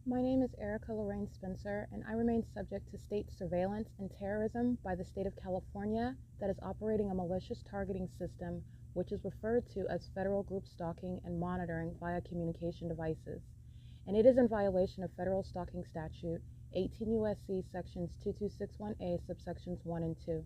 My name is Erica Lorraine Spencer, and I remain subject to state surveillance and terrorism by the state of California that is operating a malicious targeting system which is referred to as federal group stalking and monitoring via communication devices. And it is in violation of federal stalking statute 18 U.S.C. sections 2261A subsections 1 and 2.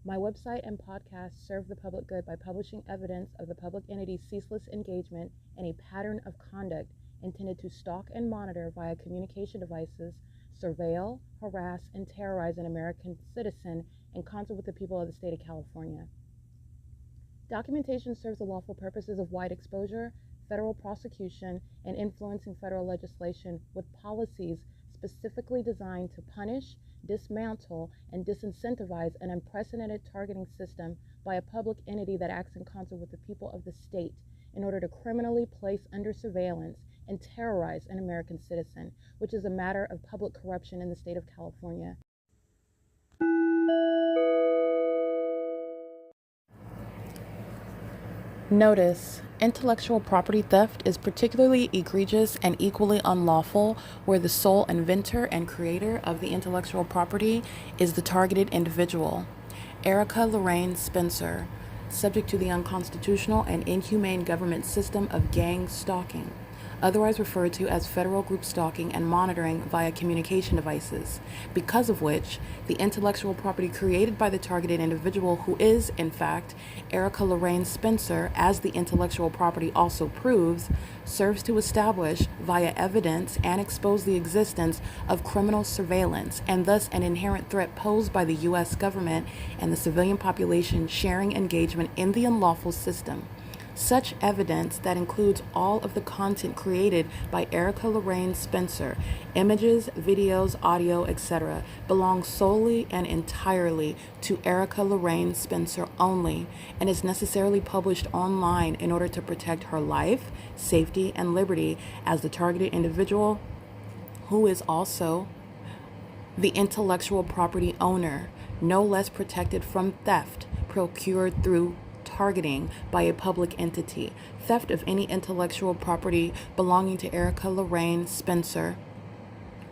My website and podcast serve the public good by publishing evidence of the public entity's ceaseless engagement in a pattern of conduct intended to stalk and monitor via communication devices, surveil, harass, and terrorize an American citizen in concert with the people of the state of California. Documentation serves the lawful purposes of wide exposure, federal prosecution, and influencing federal legislation with policies specifically designed to punish, dismantle, and disincentivize an unprecedented targeting system by a public entity that acts in concert with the people of the state in order to criminally place under surveillance and terrorize an American citizen, which is a matter of public corruption in the state of California. Notice: intellectual property theft is particularly egregious and equally unlawful where the sole inventor and creator of the intellectual property is the targeted individual. Erica Lorraine Spencer, subject to the unconstitutional and inhumane government system of gang stalking, otherwise referred to as federal group stalking and monitoring via communication devices, because of which the intellectual property created by the targeted individual, who is, in fact, Erica Lorraine Spencer, as the intellectual property also proves, serves to establish via evidence and expose the existence of criminal surveillance and thus an inherent threat posed by the U.S. government and the civilian population sharing engagement in the unlawful system. Such evidence, that includes all of the content created by Erica Lorraine Spencer, images, videos, audio, etc., belongs solely and entirely to Erica Lorraine Spencer only and is necessarily published online in order to protect her life, safety, and liberty as the targeted individual, who is also the intellectual property owner, no less protected from theft procured through targeting by a public entity. Theft of any intellectual property belonging to Erica Lorraine Spencer,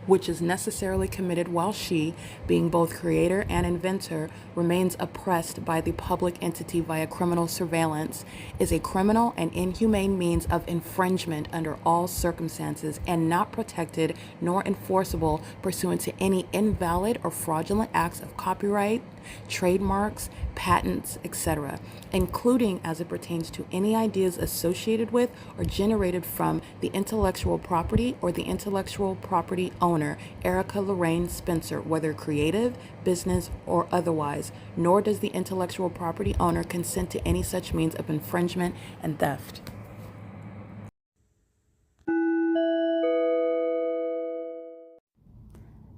which is necessarily committed while she, being both creator and inventor, remains oppressed by the public entity via criminal surveillance, is a criminal and inhumane means of infringement under all circumstances and not protected nor enforceable pursuant to any invalid or fraudulent acts of copyright, trademarks, patents, etc., including as it pertains to any ideas associated with or generated from the intellectual property or the intellectual property owner, Erica Lorraine Spencer, whether creative, business, or otherwise, nor does the intellectual property owner consent to any such means of infringement and theft.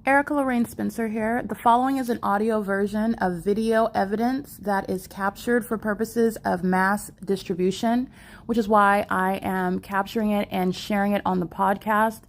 Erica Lorraine Spencer here. The following is an audio version of video evidence that is captured for purposes of mass distribution, which is why I am capturing it and sharing it on the podcast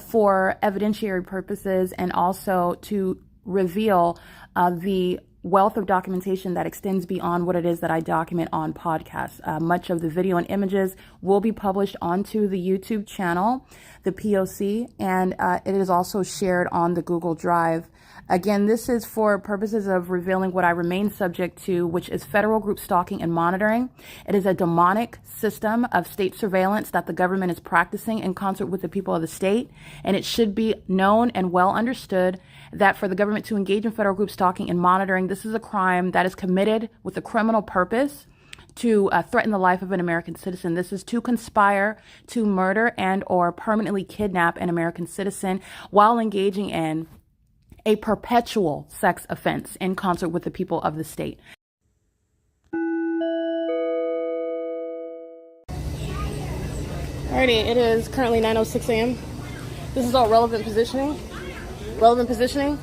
for evidentiary purposes and also to reveal the wealth of documentation that extends beyond what it is that I document on podcasts. Much of the video and images will be published onto the YouTube channel, the P.O.C, and it is also shared on the Google Drive. Again, this is for purposes of revealing what I remain subject to, which is federal group stalking and monitoring. It is a demonic system of state surveillance that the government is practicing in concert with the people of the state, and it should be known and well understood that for the government to engage in federal group stalking and monitoring, this is a crime that is committed with a criminal purpose to threaten the life of an American citizen. This is to conspire to murder and or permanently kidnap an American citizen while engaging in a perpetual sex offense in concert with the people of the state. Alrighty, it is currently 9:06 a.m. This is all relevant positioning. Relevant positioning.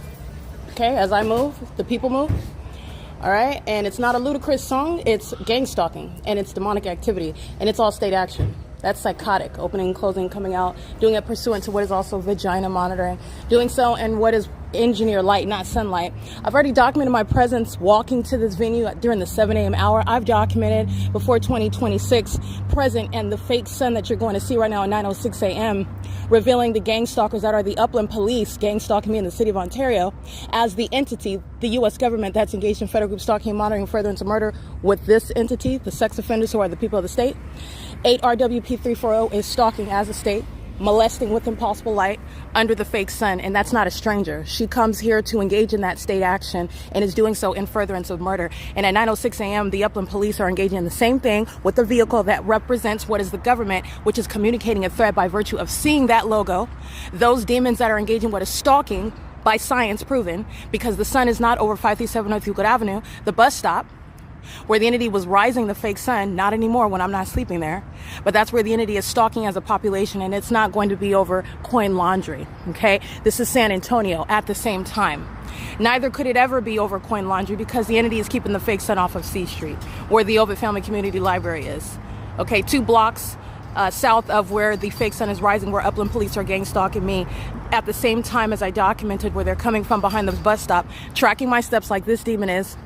Okay, as I move, the people move. All right, and it's not a ludicrous song. It's gang stalking, and it's demonic activity, and it's all state action. That's psychotic. Opening, closing, coming out, doing it pursuant to what is also vagina monitoring. Doing so in what is engineer light, not sunlight. I've already documented my presence walking to this venue during the 7 a.m. hour. I've documented before 2026 present and the fake sun that you're going to see right now at 9:06 a.m. revealing the gang stalkers that are the Upland Police gang stalking me in the city of Ontario as the entity, the U.S. government that's engaged in federal group stalking and monitoring furtherance of murder with this entity, the sex offenders who are the people of the state. 8 RWP 340 is stalking as a state, molesting with impossible light under the fake sun, and that's not a stranger. She comes here to engage in that state action and is doing so in furtherance of murder. And at 9:06 a.m., the Upland Police are engaging in the same thing with the vehicle that represents what is the government, which is communicating a threat by virtue of seeing that logo. Those demons that are engaging what is stalking by science proven, because the sun is not over 537 North Euclid Avenue, the bus stop, where the entity was rising the fake sun, not anymore when I'm not sleeping there, but that's where the entity is stalking as a population, and it's not going to be over coin laundry, okay? This is San Antonio at the same time. Neither could it ever be over coin laundry because the entity is keeping the fake sun off of C Street, where the OVITT Family Community Library is, okay? 2 blocks south of where the fake sun is rising, where Upland Police are gang stalking me at the same time as I documented where they're coming from behind the bus stop, tracking my steps like this demon is,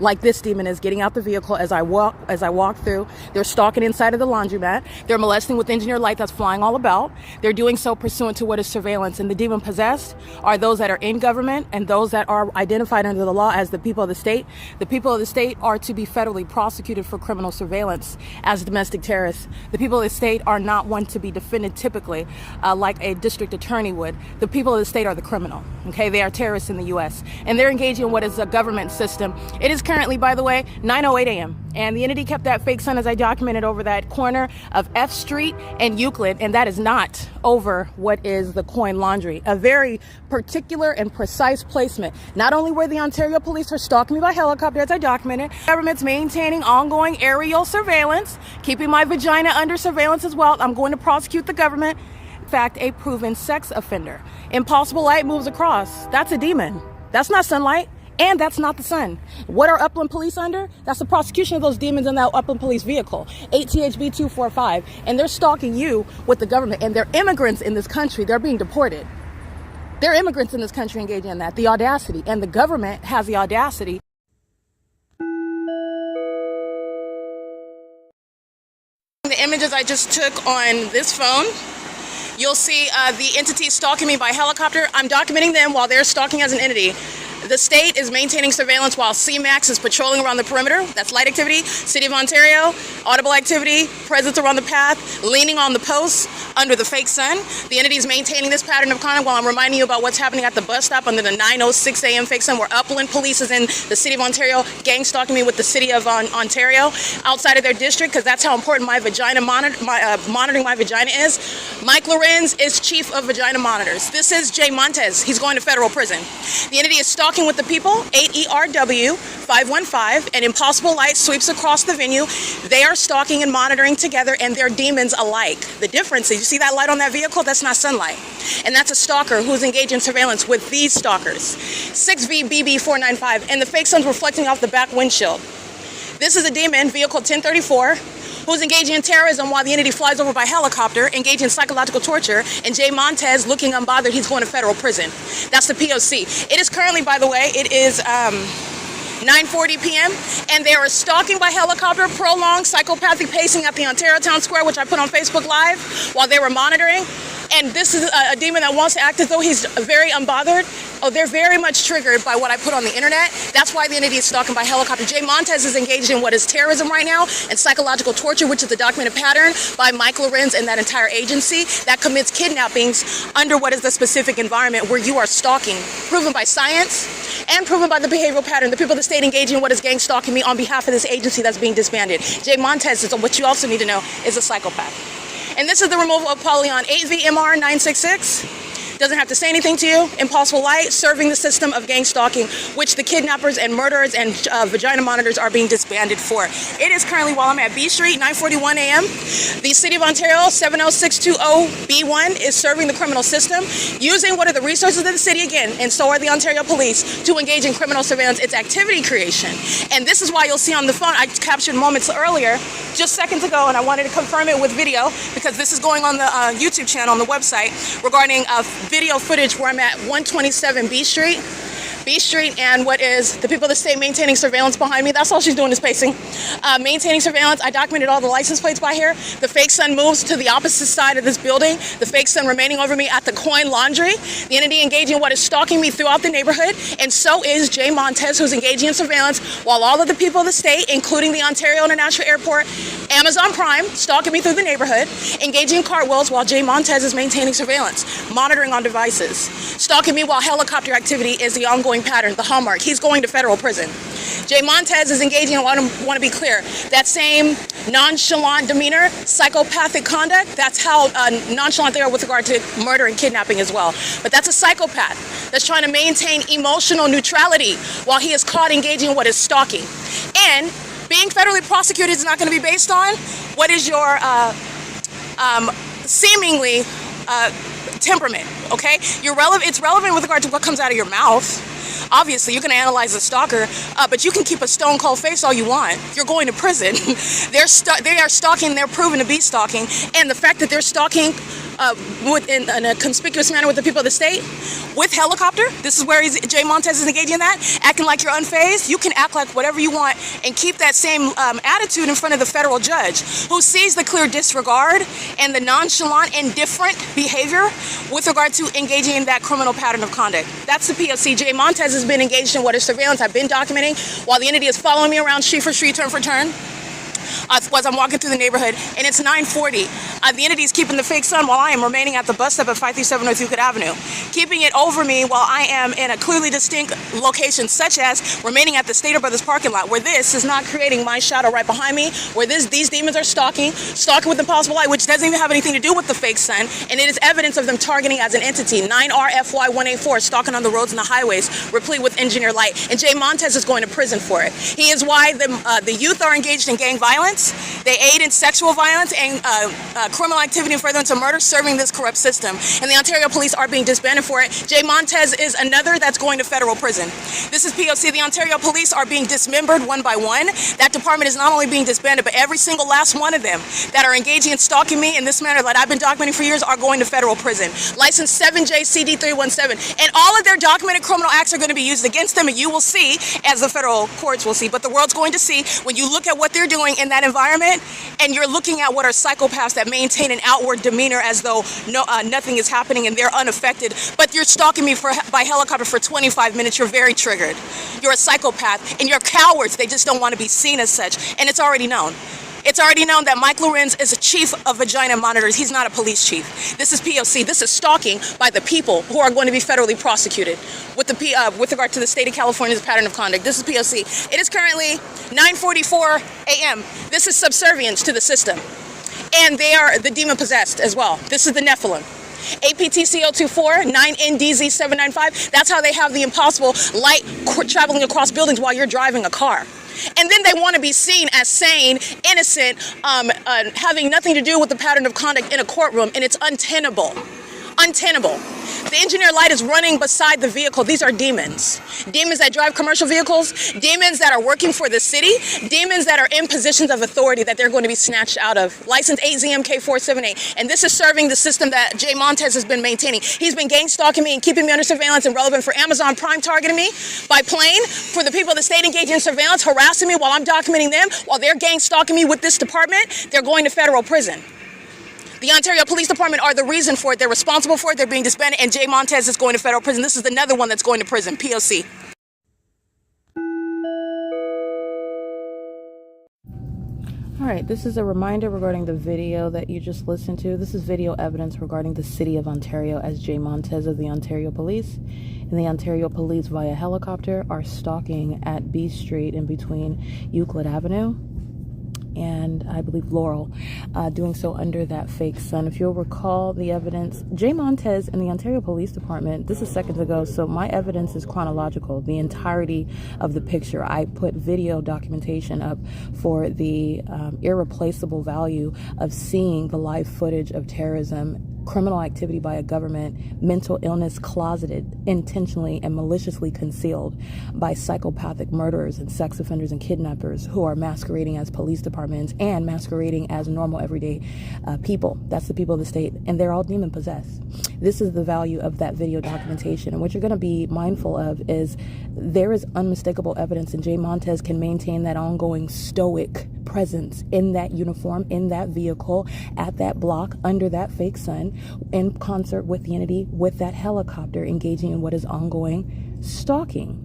getting out the vehicle as I walk through. They're stalking inside of the laundromat. They're molesting with engineer light that's flying all about. They're doing so pursuant to what is surveillance. And the demon possessed are those that are in government and those that are identified under the law as the people of the state. The people of the state are to be federally prosecuted for criminal surveillance as domestic terrorists. The people of the state are not one to be defended typically like a district attorney would. The people of the state are the criminal, okay? They are terrorists in the U.S. and they're engaging in what is a government system. It is currently, by the way, 9:08 a.m. and the entity kept that fake sun as I documented over that corner of F Street and Euclid, and that is not over what is the coin laundry. A very particular and precise placement. Not only where the Ontario police are stalking me by helicopter as I documented, government's maintaining ongoing aerial surveillance, keeping my vagina under surveillance as well. I'm going to prosecute the government. In fact, a proven sex offender. Impossible light moves across. That's a demon. That's not sunlight. And that's not the sun. What are Upland Police under? That's the prosecution of those demons in that Upland Police vehicle. 8 THB 245. And they're stalking you with the government. And they're immigrants in this country. They're being deported. They're immigrants in this country engaging in that. The audacity. And the government has the audacity. The images I just took on this phone, you'll see the entity stalking me by helicopter. I'm documenting them while they're stalking as an entity. The state is maintaining surveillance while CMAX is patrolling around the perimeter. That's light activity. City of Ontario, audible activity, presence around the path, leaning on the posts under the fake sun. The entity is maintaining this pattern of conduct while I'm reminding you about what's happening at the bus stop under the 9:06 a.m. fake sun, where Upland Police is in the City of Ontario, gang stalking me with the City of Ontario outside of their district, because that's how important my vagina monitoring my vagina is. Mike Lorenz is chief of vagina monitors. This is Jay Montez. He's going to federal prison. The entity is stalking with the people. 8 ERW 515, and impossible light sweeps across the venue. They are stalking and monitoring together, and they're demons alike. The difference is, you see that light on that vehicle? That's not sunlight. And that's a stalker who's engaged in surveillance with these stalkers. 6VBB 495, and the fake sun's reflecting off the back windshield. This is a demon, vehicle 1034, who's engaging in terrorism while the entity flies over by helicopter, engaging in psychological torture, and Jay Montez looking unbothered. He's going to federal prison. That's the P.O.C. It is currently, by the way, it is 9:40 p.m. and they are stalking by helicopter, prolonged psychopathic pacing at the Ontario Town Square, which I put on Facebook Live while they were monitoring. And this is a demon that wants to act as though he's very unbothered. Oh, they're very much triggered by what I put on the internet. That's why the entity is stalking by helicopter. Jay Montez is engaged in what is terrorism right now and psychological torture, which is a documented pattern by Mike Lorenz and that entire agency that commits kidnappings under what is the specific environment where you are stalking, proven by science and proven by the behavioral pattern. The people of the state engaging in what is gang stalking me on behalf of this agency that's being disbanded. Jay Montez is what you also need to know is a psychopath. And this is the removal of Polyon 8VMR 966. Doesn't have to say anything to you. Impossible light, serving the system of gang stalking, which the kidnappers and murderers and vagina monitors are being disbanded for. It is currently, while I'm at B Street, 9:41 a.m. The City of Ontario 70620B1 is serving the criminal system, using what are the resources of the city again, and so are the Ontario Police, to engage in criminal surveillance. It's activity creation. And this is why you'll see on the phone, I captured moments earlier, just seconds ago, and I wanted to confirm it with video, because this is going on the YouTube channel on the website, regarding video footage where I'm at 127 B Street. B Street and what is the people of the state maintaining surveillance behind me. That's all she's doing is pacing. Maintaining surveillance. I documented all the license plates by here. The fake son moves to the opposite side of this building. The fake son remaining over me at the Coin Laundry. The entity engaging in what is stalking me throughout the neighborhood. And so is Jay Montez, who's engaging in surveillance, while all of the people of the state, including the Ontario International Airport, Amazon Prime, stalking me through the neighborhood, engaging in cartwheels while Jay Montez is maintaining surveillance, monitoring on devices, stalking me while helicopter activity is the ongoing pattern, the hallmark. He's going to federal prison. Jay Montez is engaging in, I want to be clear, that same nonchalant demeanor, psychopathic conduct. That's how nonchalant they are with regard to murder and kidnapping as well. But that's a psychopath that's trying to maintain emotional neutrality while he is caught engaging in what is stalking. And being federally prosecuted is not going to be based on what is your seemingly temperament, okay? It's relevant with regard to what comes out of your mouth. Obviously, you can analyze a stalker, but you can keep a stone cold face all you want. You're going to prison. They are stalking, they're proven to be stalking, and the fact that they're stalking in a conspicuous manner with the people of the state, with helicopter, this is where Jay Montez is engaging in that, acting like you're unfazed. You can act like whatever you want and keep that same attitude in front of the federal judge, who sees the clear disregard and the nonchalant, indifferent behavior with regard to engaging in that criminal pattern of conduct. That's the P.O.C. Jay Montez has been engaged in what is surveillance. I've been documenting while the entity is following me around street for street, turn for turn. As I'm walking through the neighborhood, and it's 9:40. The entity is keeping the fake sun while I am remaining at the bus stop at 537 North Euclid Avenue, keeping it over me while I am in a clearly distinct location, such as remaining at the Stater Brothers parking lot, where this is not creating my shadow right behind me, where these demons are stalking with impossible light, which doesn't even have anything to do with the fake sun, and it is evidence of them targeting as an entity. 9RFY184, stalking on the roads and the highways, replete with engineered light, and Jay Montez is going to prison for it. He is why the youth are engaged in gang violence. They aid in sexual violence and criminal activity and furtherance of murder, serving this corrupt system. And the Ontario police are being disbanded for it. Jay Montez is another that's going to federal prison. This is P.O.C. The Ontario police are being dismembered one by one. That department is not only being disbanded, but every single last one of them that are engaging in stalking me in this manner that I've been documenting for years are going to federal prison. License 7JCD317. And all of their documented criminal acts are going to be used against them, and you will see, as the federal courts will see, but the world's going to see when you look at what they're doing in that environment, and you're looking at what are psychopaths that maintain an outward demeanor as though nothing is happening and they're unaffected, but you're stalking me by helicopter for 25 minutes, you're very triggered. You're a psychopath, and you're cowards. They just don't want to be seen as such, and it's already known. It's already known that Mike Lorenz is a chief of vagina monitors. He's not a police chief. This is P.O.C. This is stalking by the people who are going to be federally prosecuted with regard to the state of California's pattern of conduct. This is P.O.C. It is currently 9:44 a.m. This is subservience to the system. And they are the demon-possessed as well. This is the Nephilim. APTCO24, 9NDZ795. That's how they have the impossible light traveling across buildings while you're driving a car. And then they want to be seen as sane, innocent, having nothing to do with the pattern of conduct in a courtroom, and it's untenable. Untenable. The engineer light is running beside the vehicle. These are demons. Demons that drive commercial vehicles, demons that are working for the city, demons that are in positions of authority that they're going to be snatched out of. License 8ZMK478. And this is serving the system that Jay Montez has been maintaining. He's been gang stalking me and keeping me under surveillance and relevant for Amazon Prime, targeting me by plane, for the people of the state engaged in surveillance, harassing me while I'm documenting them, while they're gang stalking me with this department. They're going to federal prison. The Ontario Police Department are the reason for it. They're responsible for it. They're being disbanded, and Jay Montez is going to federal prison. This is another one that's going to prison, P.O.C. All right, this is a reminder regarding the video that you just listened to. This is video evidence regarding the city of Ontario, as Jay Montez of the Ontario Police and the Ontario Police via helicopter are stalking at B Street in between Euclid Avenue and I believe Laurel, doing so under that fake sun. If you'll recall the evidence, Jay Montez and the Ontario Police Department, this is seconds ago, so my evidence is chronological, the entirety of the picture. I put video documentation up for the irreplaceable value of seeing the live footage of terrorism, criminal activity by a government, mental illness closeted, intentionally and maliciously concealed by psychopathic murderers and sex offenders and kidnappers who are masquerading as police departments and masquerading as normal everyday people. That's the people of the state, and they're all demon possessed. This is the value of that video documentation. And what you're going to be mindful of is there is unmistakable evidence, and Jay Montez can maintain that ongoing stoic presence in that uniform, in that vehicle, at that block, under that fake sun, in concert with the entity, with that helicopter, engaging in what is ongoing stalking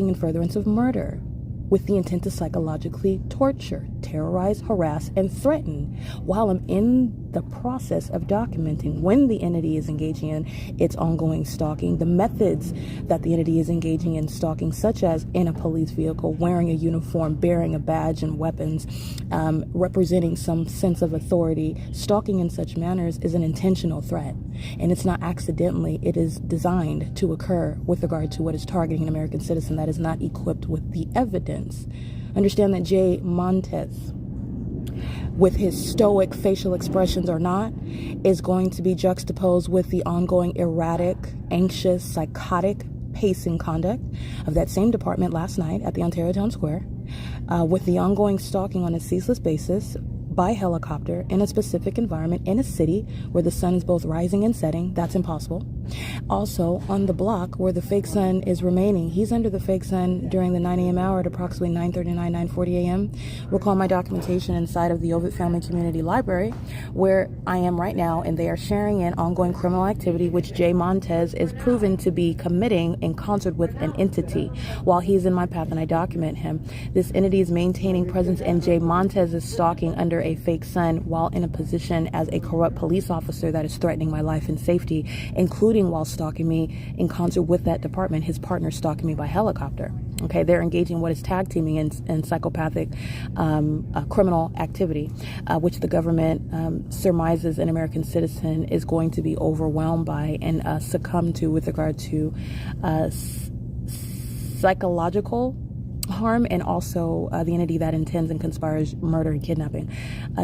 in furtherance of murder, with the intent to psychologically torture, terrorize, harass, and threaten. While I'm in the process of documenting when the entity is engaging in its ongoing stalking, the methods that the entity is engaging in stalking, such as in a police vehicle, wearing a uniform, bearing a badge and weapons, representing some sense of authority, stalking in such manners is an intentional threat. And it's not accidentally, it is designed to occur with regard to what is targeting an American citizen that is not equipped with the evidence. Understand that Jay Montez, with his stoic facial expressions or not, is going to be juxtaposed with the ongoing erratic, anxious, psychotic pacing conduct of that same department last night at the Ontario Town Square, with the ongoing stalking on a ceaseless basis by helicopter in a specific environment in a city where the sun is both rising and setting. That's impossible. Also, on the block where the fake sun is remaining, he's under the fake sun during the 9 a.m. hour at approximately 9:39, 9:40 a.m. Recall my documentation inside of the OVITT Family Community Library, where I am right now, and they are sharing in ongoing criminal activity, which Jay Montez is proven to be committing in concert with an entity. While he's in my path and I document him, this entity is maintaining presence, and Jay Montez is stalking under a fake sun while in a position as a corrupt police officer that is threatening my life and safety, including while stalking me in concert with that department, his partner stalking me by helicopter. Okay, they're engaging what is tag teaming in psychopathic criminal activity, which the government surmises an American citizen is going to be overwhelmed by and succumb to with regard to psychological harm, and also the entity that intends and conspires murder and kidnapping.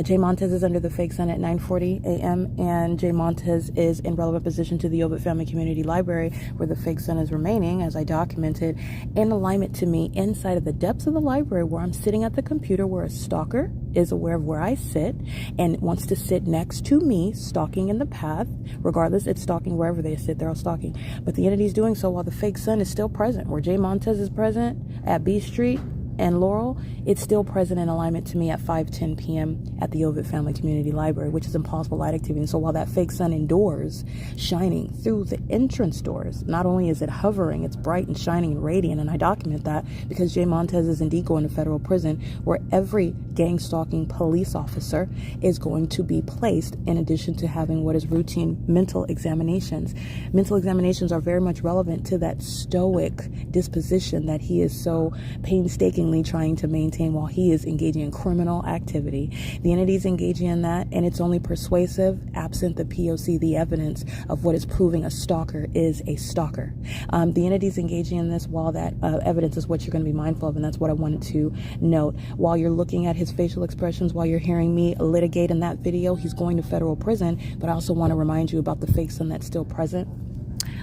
Jay Montez is under the fake sun at 9:40 a.m. and Jay Montez is in relevant position to the OVITT Family Community Library where the fake sun is remaining, as I documented, in alignment to me inside of the depths of the library where I'm sitting at the computer, where a stalker is aware of where I sit and wants to sit next to me, stalking in the path. Regardless, it's stalking wherever they sit, they're all stalking. But the entity is doing so while the fake sun is still present. Where Jay Montez is present at B Street and Laurel, it's still present in alignment to me at 5:10 p.m. at the OVITT Family Community Library, which is impossible light activity. And so while that fake sun indoors, shining through the entrance doors, not only is it hovering, it's bright and shining and radiant, and I document that because Jay Montez is indeed going to federal prison, where every gang stalking police officer is going to be placed, in addition to having what is routine mental examinations. Mental examinations are very much relevant to that stoic disposition that he is so painstakingly trying to maintain while he is engaging in criminal activity. The entity is engaging in that, and it's only persuasive absent the P.O.C, the evidence of what is proving a stalker is a stalker. The entity is engaging in this while that evidence is what you're going to be mindful of, and that's what I wanted to note. While you're looking at his facial expressions, while you're hearing me litigate in that video, he's going to federal prison, but I also want to remind you about the fake sun that's still present.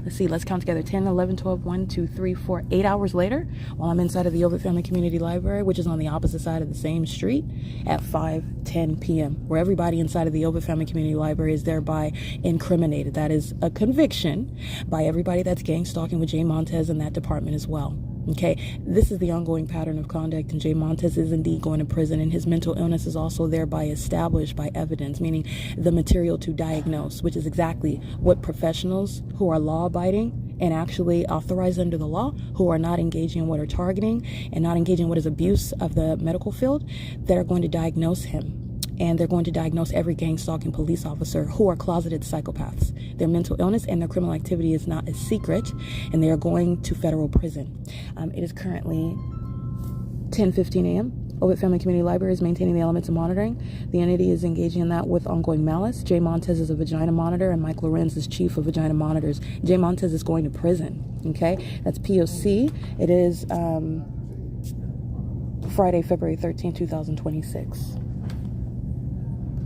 Let's see, let's count together. 10, 11, 12, 1, 2, 3, 4, 8 hours later, while I'm inside of the OVITT Family Community Library, which is on the opposite side of the same street, at 5:10 p.m., where everybody inside of the OVITT Family Community Library is thereby incriminated. That is a conviction by everybody that's gang stalking with Jay Montez in that department as well. Okay, this is the ongoing pattern of conduct, and Jay Montez is indeed going to prison, and his mental illness is also thereby established by evidence, meaning the material to diagnose, which is exactly what professionals who are law-abiding and actually authorized under the law, who are not engaging in what are targeting and not engaging in what is abuse of the medical field, that are going to diagnose him. And they're going to diagnose every gang stalking police officer who are closeted psychopaths. Their mental illness and their criminal activity is not a secret, and they are going to federal prison. It is currently 10:15 a.m. OVITT Family Community Library is maintaining the elements of monitoring. The entity is engaging in that with ongoing malice. Jay Montez is a vagina monitor, and Mike LORENZ is chief of vagina monitors. Jay Montez is going to prison. Okay, that's P.O.C. It is Friday, February 13, 2026.